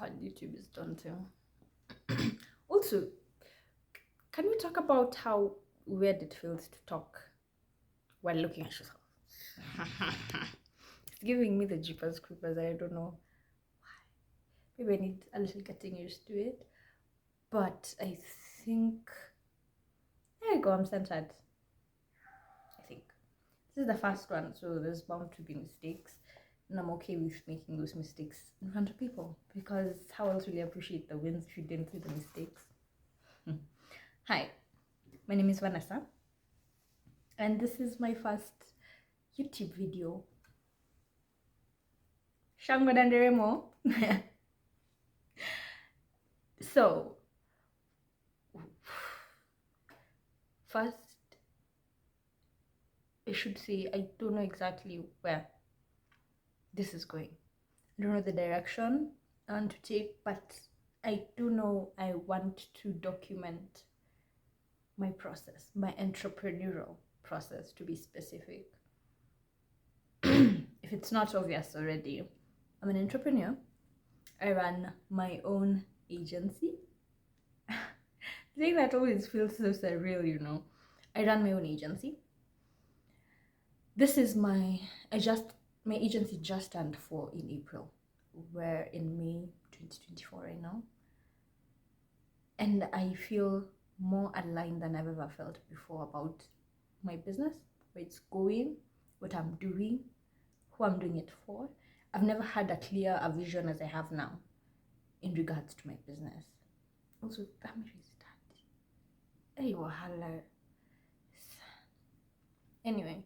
God, YouTube is done too. Also, can we talk about how weird it feels to talk while looking at yourself? It's giving me the jeepers creepers. I don't know why. Maybe I need a little getting used to it. But I think there you go. I'm centered. I think this is the first one, so there's bound to be mistakes, and I'm okay with making those mistakes in front of people, because how else will you appreciate the wins if you didn't see the mistakes? Hi, my name is Vanessa, and this is my first YouTube video. Shango Danderemo. So, first, I should say I don't know exactly where this is going. I don't know the direction I want to take, but I do know I want to document my process, my entrepreneurial process, to be specific. If it's not obvious already, I'm an entrepreneur. I run my own agency. The thing that always feels so surreal, you know. I run my own agency. This is my agency just turned 4 in April. We're in May 2024 right now. And I feel more aligned than I've ever felt before about my business, where it's going, what I'm doing, who I'm doing it for. I've never had a clear a vision as I have now in regards to my business. Also, that made me start. Hey, wahala. Anyway,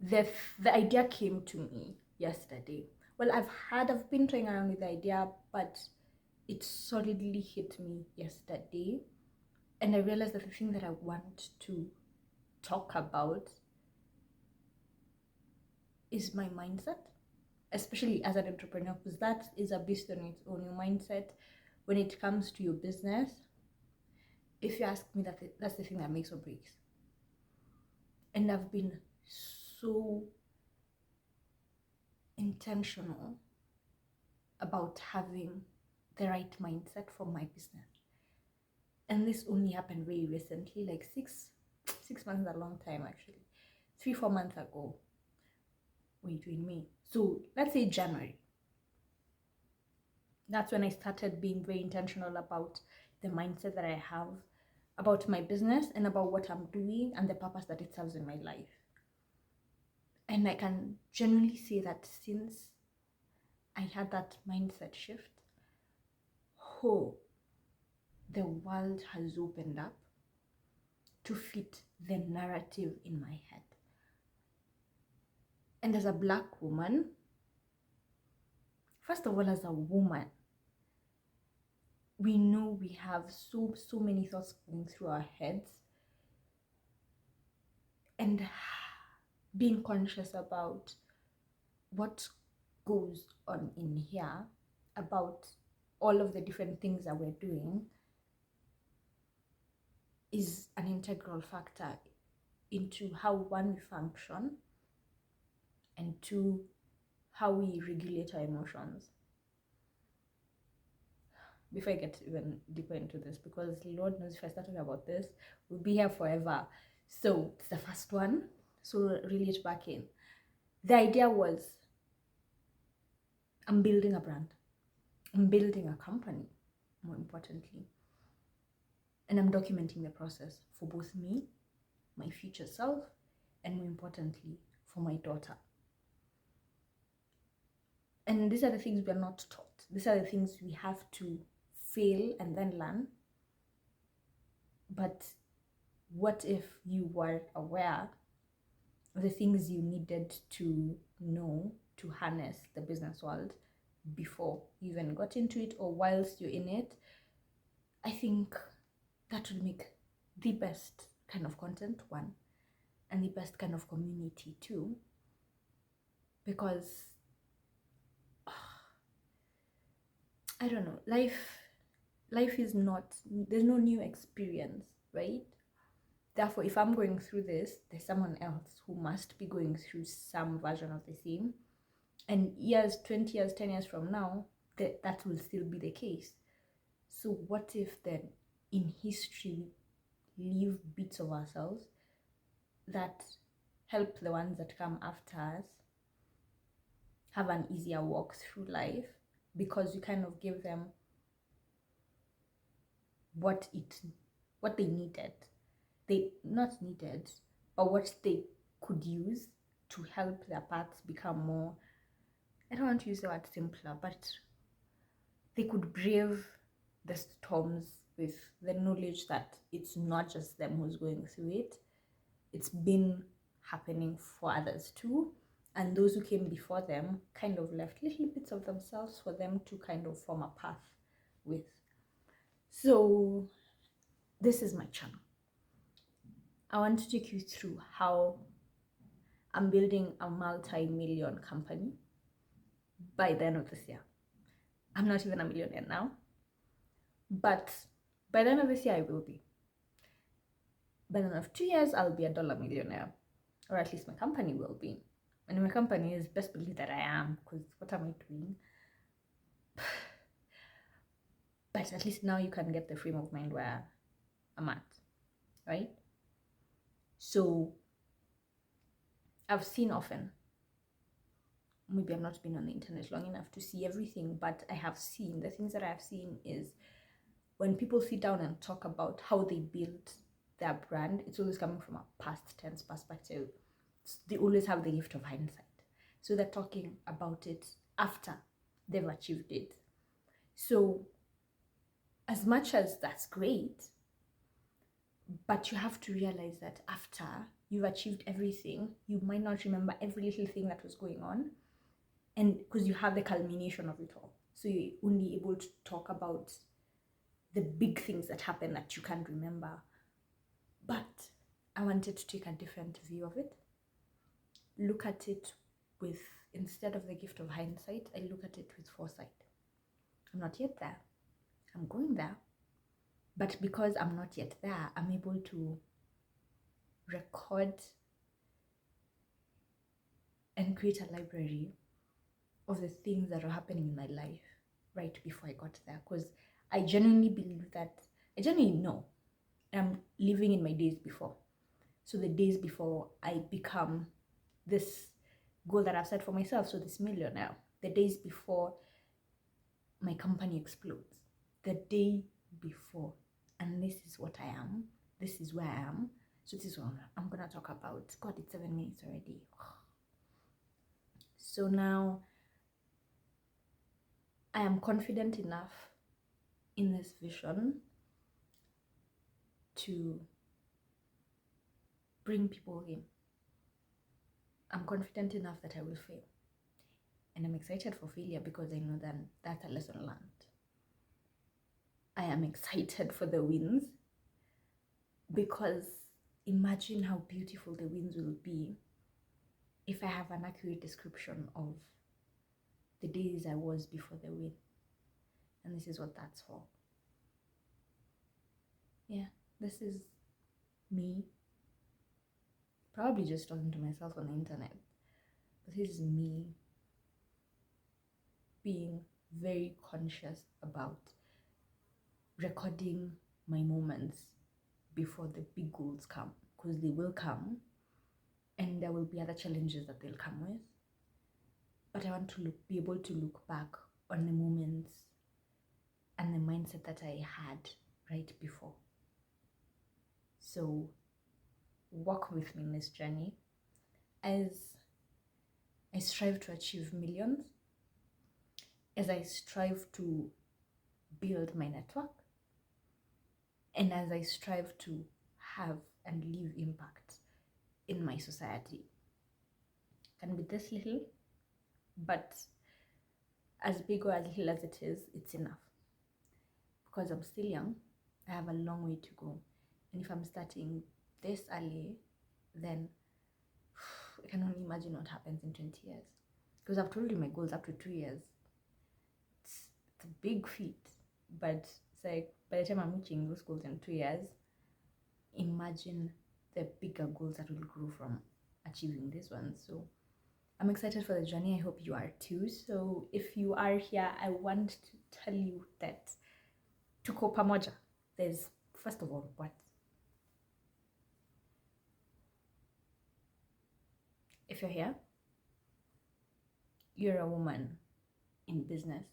the idea came to me yesterday. Well, I've been playing around with the idea, but it solidly hit me yesterday. And I realized that the thing that I want to talk about is my mindset, especially as an entrepreneur, because that is a beast on its own. Your mindset when it comes to your business, if you ask me, that's the thing that makes or breaks. And I've been so intentional about having the right mindset for my business. And this only happened very recently, like six months is a long time actually. 3-4 months ago. Wait, in May. So let's say January. That's when I started being very intentional about the mindset that I have about my business and about what I'm doing and the purpose that it serves in my life. And I can genuinely say that since I had that mindset shift, the world has opened up to fit the narrative in my head. And as a Black woman, first of all, as a woman, we know we have so many thoughts going through our heads, and being conscious about what goes on in here, about all of the different things that we're doing, is an integral factor into how, one, we function, and two, how we regulate our emotions. Before I get even deeper into this, because Lord knows if I start talking about this, we'll be here forever. So it's the first one, so reel it back in. The idea was, I'm building a brand, I'm building a company, more importantly, and I'm documenting the process for both me, my future self, and more importantly, for my daughter. And these are the things we are not taught. These are the things we have to fail and then learn. But what if you were aware of the things you needed to know to harness the business world before you even got into it, or whilst you're in it? I think that would make the best kind of content, one, and the best kind of community too, because I don't know, life is not, there's no new experience, right? Therefore, if I'm going through this, there's someone else who must be going through some version of the same. And years, 20 years, 10 years from now, that will still be the case. So what if then in history we leave bits of ourselves that help the ones that come after us have an easier walk through life, because you kind of give them what they needed. They not needed, but what they could use to help their paths become more, I don't want to use the word simpler, but they could brave the storms with the knowledge that it's not just them who's going through it. It's been happening for others too. And those who came before them kind of left little bits of themselves for them to kind of form a path with. So this is my channel. I want to take you through how I'm building a multi-million company by the end of this year. I'm not even a millionaire now, but by the end of this year I will be. By the end of 2 years, I'll be a dollar millionaire, or at least my company will be. And my company is best believe that I am, because what am I doing? But at least now you can get the frame of mind where I'm at, right? So I've seen often, maybe I've not been on the internet long enough to see everything, but I have seen, the things that I have seen is when people sit down and talk about how they built their brand, it's always coming from a past tense perspective. They always have the gift of hindsight. So they're talking about it after they've achieved it. So as much as that's great, but you have to realize that after you've achieved everything, you might not remember every little thing that was going on, and because you have the culmination of it all. So you're only able to talk about the big things that happen that you can't remember. But I wanted to take a different view of it. Look at it with, instead of the gift of hindsight, I look at it with foresight. I'm not yet there. I'm going there. But because I'm not yet there, I'm able to record and create a library of the things that are happening in my life right before I got there. Because I genuinely believe that, I genuinely know I'm living in my days before. So the days before I become this goal that I've set for myself, so this millionaire, the days before my company explodes, the day before, and this is what I am, this is where I am. So this is what I'm gonna talk about. God, it's 7 minutes already. So now I am confident enough in this vision to bring people in. I'm confident enough that I will fail. And I'm excited for failure because I know that that's a lesson learned. I am excited for the wins because imagine how beautiful the wins will be if I have an accurate description of the days I was before the win. And this is what that's for. Yeah, this is me. Probably just talking to myself on the internet. But this is me being very conscious about recording my moments before the big goals come, because they will come and there will be other challenges that they'll come with. But I want to be able to look back on the moments and the mindset that I had right before. So walk with me in this journey as I strive to achieve millions, as I strive to build my network, and as I strive to have and leave impact in my society. Can be this little, but as big or as little as it is, it's enough. Because I'm still young, I have a long way to go. And if I'm starting this early, then I can only imagine what happens in 20 years. Because I've told you my goals up to 2 years. It's a big feat, but it's like by the time I'm reaching those goals in 2 years, imagine the bigger goals that will grow from achieving this one. So I'm excited for the journey. I hope you are too. So if you are here, I want to tell you that tuko pamoja. There's, first of all, what? If you're here, you're a woman in business.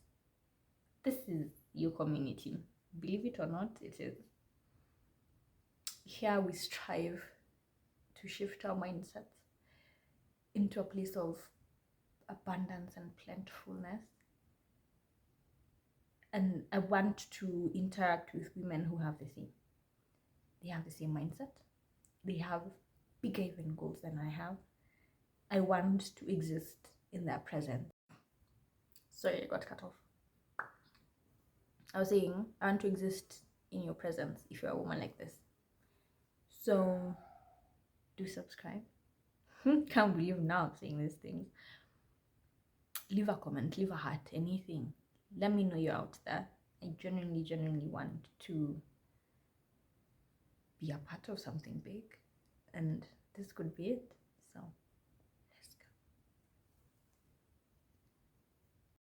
This is your community. Believe it or not, it is. Here we strive to shift our mindsets into a place of abundance and plentifulness. And I want to interact with women who have the same. They have the same mindset. They have bigger even goals than I have. I want to exist in their presence. Sorry, I got cut off. I was saying, I want to exist in your presence if you're a woman like this. So, do subscribe. Can't believe now I'm saying these things. Leave a comment, leave a heart, anything. Let me know you're out there. I genuinely want to be a part of something big. And this could be it.